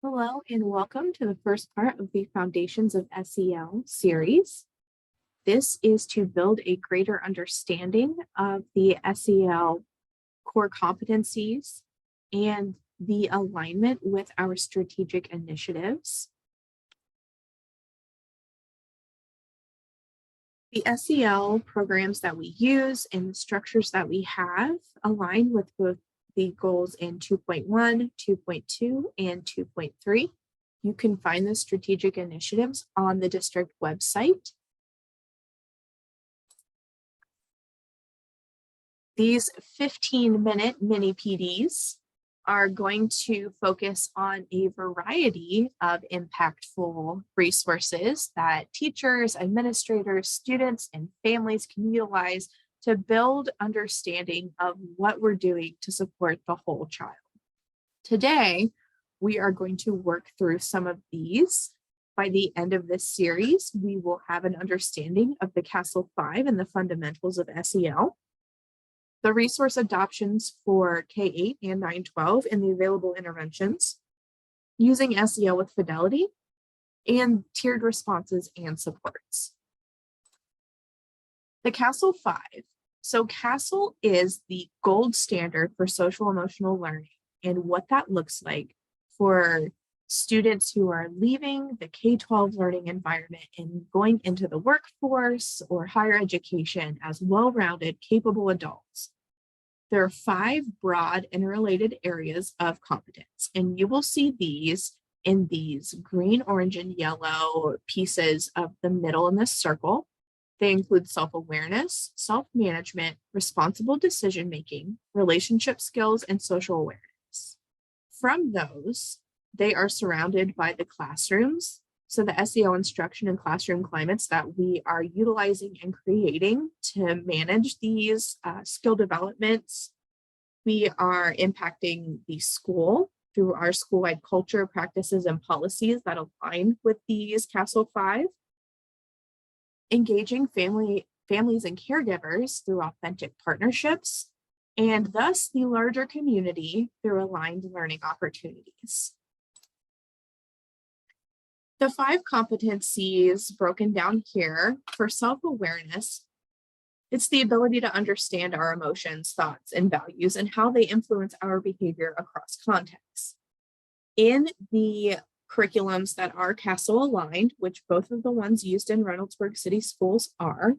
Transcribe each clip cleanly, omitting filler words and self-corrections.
Hello and welcome to the first part of the Foundations of SEL series. This is to build a greater understanding of the SEL core competencies and the alignment with our strategic initiatives. The SEL programs that we use and the structures that we have align with both the goals in 2.1, 2.2, and 2.3. You can find the strategic initiatives on the district website. These 15-minute mini PDs are going to focus on a variety of impactful resources that teachers, administrators, students, and families can utilize to build understanding of what we're doing to support the whole child. Today, we are going to work through some of these. By the end of this series, we will have an understanding of the CASEL 5 and the fundamentals of SEL, the resource adoptions for K-8 and 9-12 and the available interventions, using SEL with fidelity, and tiered responses and supports. The CASEL 5. So CASEL is the gold standard for social emotional learning and what that looks like for students who are leaving the K-12 learning environment and going into the workforce or higher education as well-rounded, capable adults. There are 5 broad interrelated areas of competence, and you will see these in these green, orange, and yellow pieces of the middle in this circle. They include self-awareness, self-management, responsible decision-making, relationship skills, and social awareness. From those, they are surrounded by the classrooms. So the SEL instruction and classroom climates that we are utilizing and creating to manage these skill developments. We are impacting the school through our school-wide culture, practices, and policies that align with these CASEL 5. Engaging families and caregivers through authentic partnerships, and thus the larger community through aligned learning opportunities. The 5 competencies broken down here for self-awareness, it's the ability to understand our emotions, thoughts, and values and how they influence our behavior across contexts. In the curriculums that are CASEL aligned, which both of the ones used in Reynoldsburg City Schools are,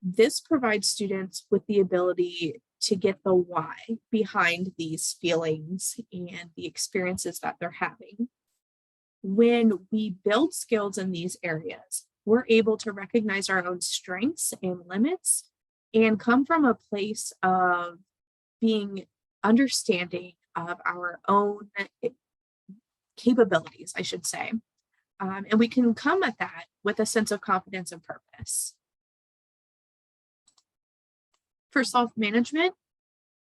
this provides students with the ability to get the why behind these feelings and the experiences that they're having. When we build skills in these areas, we're able to recognize our own strengths and limits and come from a place of being understanding of our own capabilities, I should say. And we can come at that with a sense of confidence and purpose. For self-management,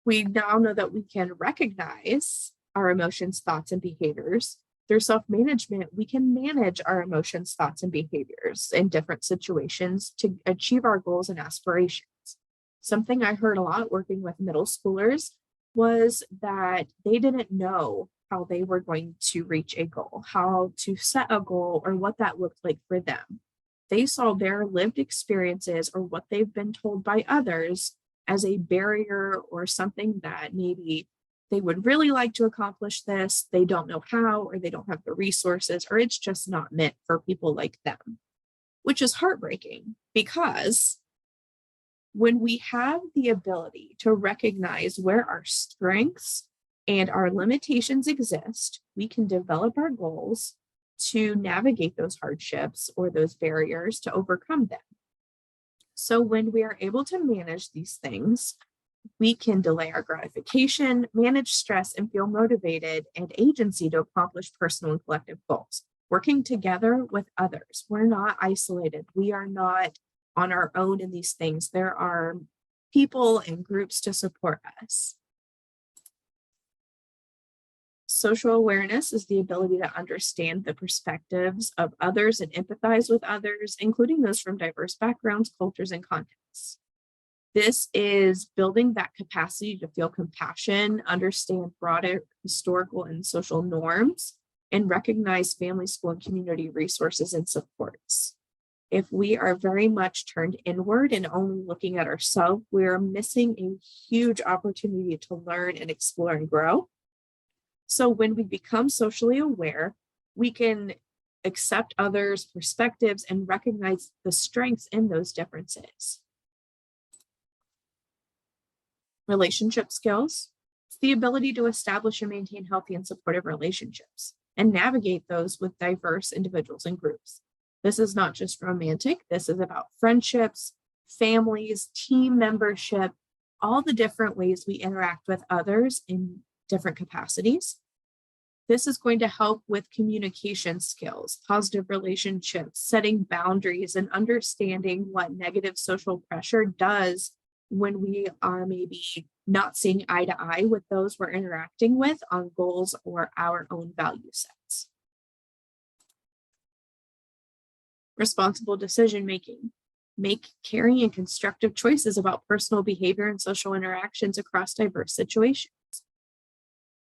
we now know that we can recognize our emotions, thoughts, and behaviors. Through self-management, we can manage our emotions, thoughts, and behaviors in different situations to achieve our goals and aspirations. Something I heard a lot working with middle schoolers was that they didn't know how they were going to reach a goal, how to set a goal, or what that looked like for them. They saw their lived experiences or what they've been told by others as a barrier or something that maybe they would really like to accomplish this, they don't know how, or they don't have the resources, or it's just not meant for people like them, which is heartbreaking because when we have the ability to recognize where our strengths and our limitations exist, we can develop our goals to navigate those hardships or those barriers to overcome them. So when we are able to manage these things, we can delay our gratification, manage stress, and feel motivated and agency to accomplish personal and collective goals. Working together with others. We're not isolated. We are not on our own in these things. There are people and groups to support us. Social awareness is the ability to understand the perspectives of others and empathize with others, including those from diverse backgrounds, cultures, and contexts. This is building that capacity to feel compassion, understand broader historical and social norms, and recognize family, school, and community resources and supports. If we are very much turned inward and only looking at ourselves, we're missing a huge opportunity to learn and explore and grow. So when we become socially aware, we can accept others' perspectives and recognize the strengths in those differences. Relationship skills. It's the ability to establish and maintain healthy and supportive relationships and navigate those with diverse individuals and groups. This is not just romantic, this is about friendships, families, team membership, all the different ways we interact with others in different capacities. This is going to help with communication skills, positive relationships, setting boundaries, and understanding what negative social pressure does when we are maybe not seeing eye to eye with those we're interacting with on goals or our own value sets. Responsible decision making. Make caring and constructive choices about personal behavior and social interactions across diverse situations.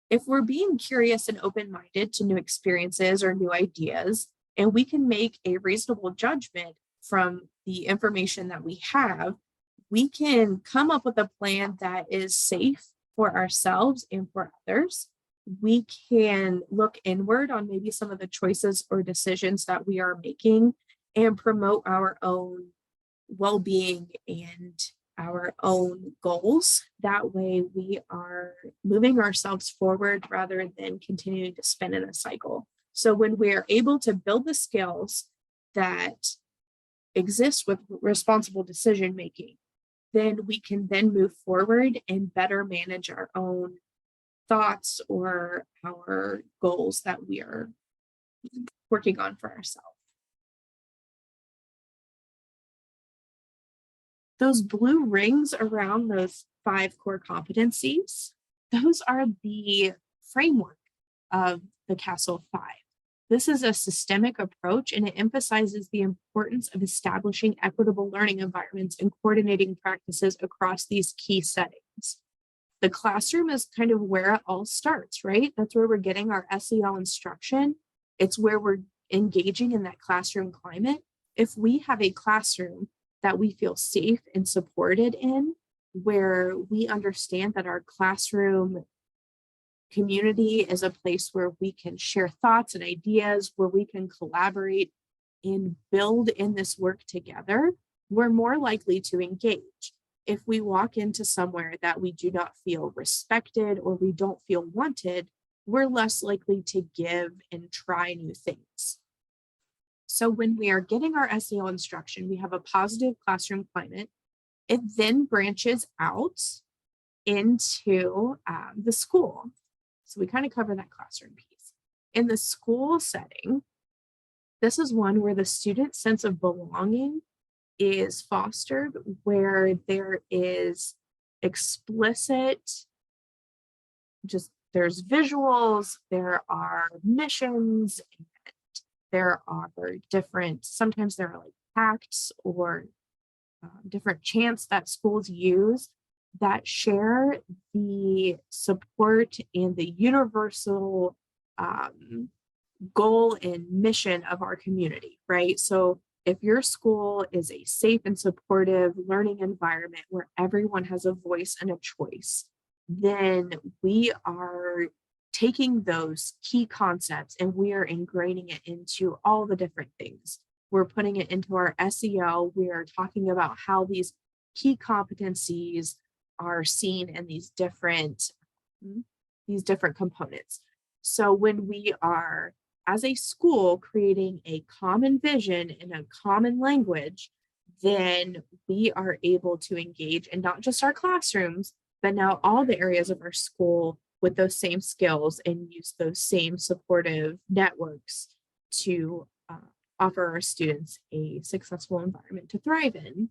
If we're being curious and open-minded to new experiences or new ideas, and we can make a reasonable judgment from the information that we have, we can come up with a plan that is safe for ourselves and for others. We can look inward on maybe some of the choices or decisions that we are making and promote our own well-being and our own goals. That way we are moving ourselves forward rather than continuing to spin in a cycle. So when we are able to build the skills that exist with responsible decision making, then we can then move forward and better manage our own thoughts or our goals that we are working on for ourselves. Those blue rings around those 5 core competencies, those are the framework of the CASEL 5. This is a systemic approach, and it emphasizes the importance of establishing equitable learning environments and coordinating practices across these key settings. The classroom is kind of where it all starts, right? That's where we're getting our SEL instruction. It's where we're engaging in that classroom climate. If we have a classroom that we feel safe and supported in, where we understand that our classroom community is a place where we can share thoughts and ideas, where we can collaborate and build in this work together, we're more likely to engage. If we walk into somewhere that we do not feel respected or we don't feel wanted, we're less likely to give and try new things. So when we are getting our SEL instruction, we have a positive classroom climate. It then branches out into the school. So we kind of cover that classroom piece. In the school setting, this is one where the student's sense of belonging is fostered, where there is explicit, there's visuals, there are missions, and there are sometimes there are like acts or different chants that schools use that share the support and the universal goal and mission of our community, right? So if your school is a safe and supportive learning environment where everyone has a voice and a choice, then we are taking those key concepts and we are ingraining it into all the different things. We're putting it into our SEL. We are talking about how these key competencies are seen in these different components. So when we are, as a school, creating a common vision and a common language, then we are able to engage in not just our classrooms, but now all the areas of our school with those same skills and use those same supportive networks to offer our students a successful environment to thrive in.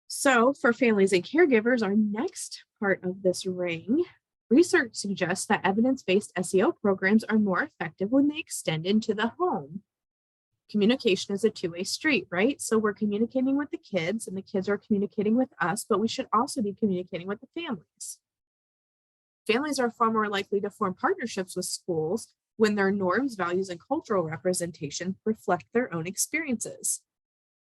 So for families and caregivers, our next part of this ring, research suggests that evidence-based SEL programs are more effective when they extend into the home. Communication is a two-way street, right? So we're communicating with the kids and the kids are communicating with us, but we should also be communicating with the families. Families are far more likely to form partnerships with schools when their norms, values, and cultural representation reflect their own experiences.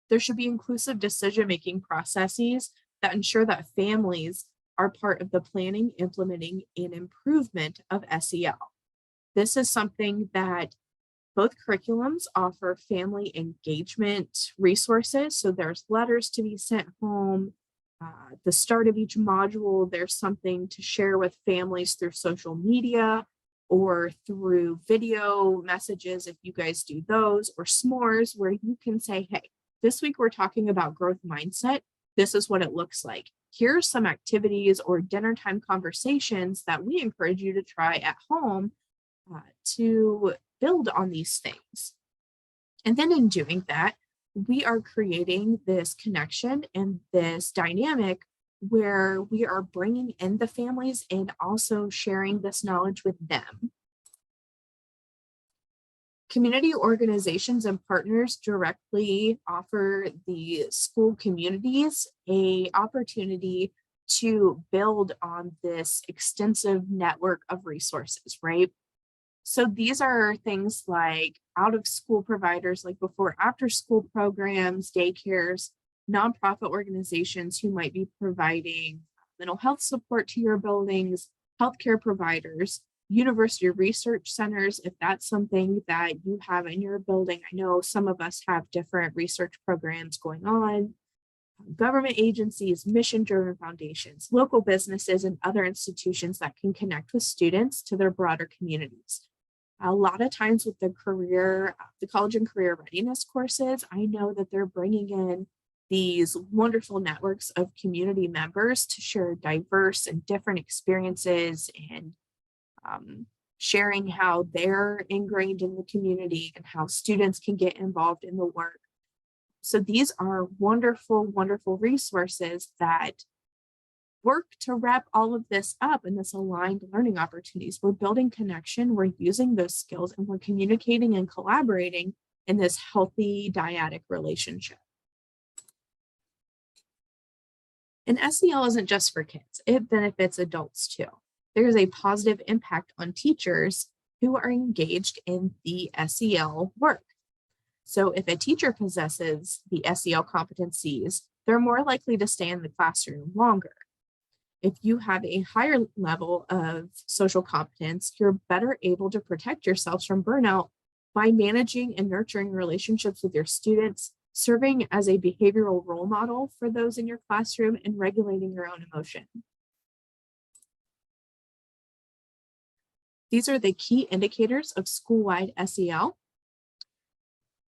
There should be inclusive decision-making processes that ensure that families are part of the planning, implementing, and improvement of SEL. This is something that both curriculums offer family engagement resources. So there's letters to be sent home. The start of each module, there's something to share with families through social media or through video messages if you guys do those, or s'mores, where you can say, hey, this week we're talking about growth mindset. This is what it looks like. Here's some activities or dinner time conversations that we encourage you to try at home to build on these things. And then in doing that, we are creating this connection and this dynamic where we are bringing in the families and also sharing this knowledge with them. Community organizations and partners directly offer the school communities an opportunity to build on this extensive network of resources, right? So these are things like out of school providers, like before, after school programs, daycares, nonprofit organizations who might be providing mental health support to your buildings, healthcare providers, university research centers, if that's something that you have in your building. I know some of us have different research programs going on, government agencies, mission-driven foundations, local businesses, and other institutions that can connect with students to their broader communities. A lot of times with the college and career readiness courses, I know that they're bringing in these wonderful networks of community members to share diverse and different experiences and sharing how they're ingrained in the community and how students can get involved in the work. So these are wonderful, wonderful resources that work to wrap all of this up in this aligned learning opportunities. We're building connection, we're using those skills, and we're communicating and collaborating in this healthy dyadic relationship. And SEL isn't just for kids, it benefits adults too. There's a positive impact on teachers who are engaged in the SEL work. So if a teacher possesses the SEL competencies, they're more likely to stay in the classroom longer. If you have a higher level of social competence, you're better able to protect yourselves from burnout by managing and nurturing relationships with your students, serving as a behavioral role model for those in your classroom, and regulating your own emotion. These are the key indicators of school-wide SEL.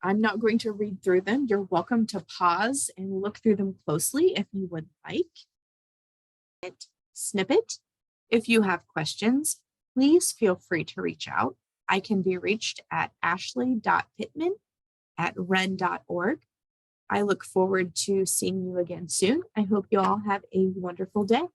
I'm not going to read through them. You're welcome to pause and look through them closely if you would like. Snippet. If you have questions, please feel free to reach out. I can be reached at ashley.pittman@ren.org. I look forward to seeing you again soon. I hope you all have a wonderful day.